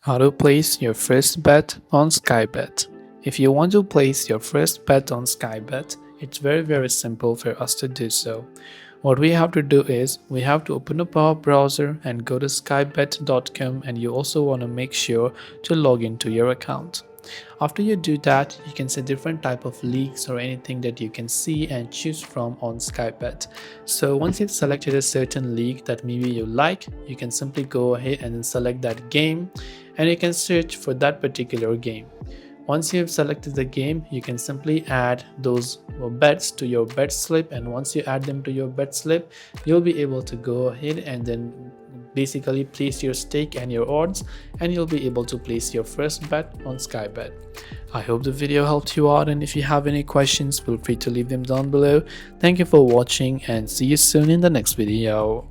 How to place your first bet on Skybet. If you want to place your first bet on Skybet, it's very simple for us to do so. What we have to do is we have to open up our browser and go to skybet.com, and you also want to make sure to log into your account. After you do that, you can see different type of leagues or anything that you can see and choose from on Skybet. So once you've selected a certain league that maybe you like, you can simply go ahead and then select that game, and you can search for that particular game. Once you have selected the game, you can simply add those bets to your bet slip, and once you add them to your bet slip, you'll be able to go ahead and then basically place your stake and your odds, and you'll be able to place your first bet on Skybet. I hope the video helped you out, and if you have any questions, feel free to leave them down below. Thank you for watching and see you soon in the next video.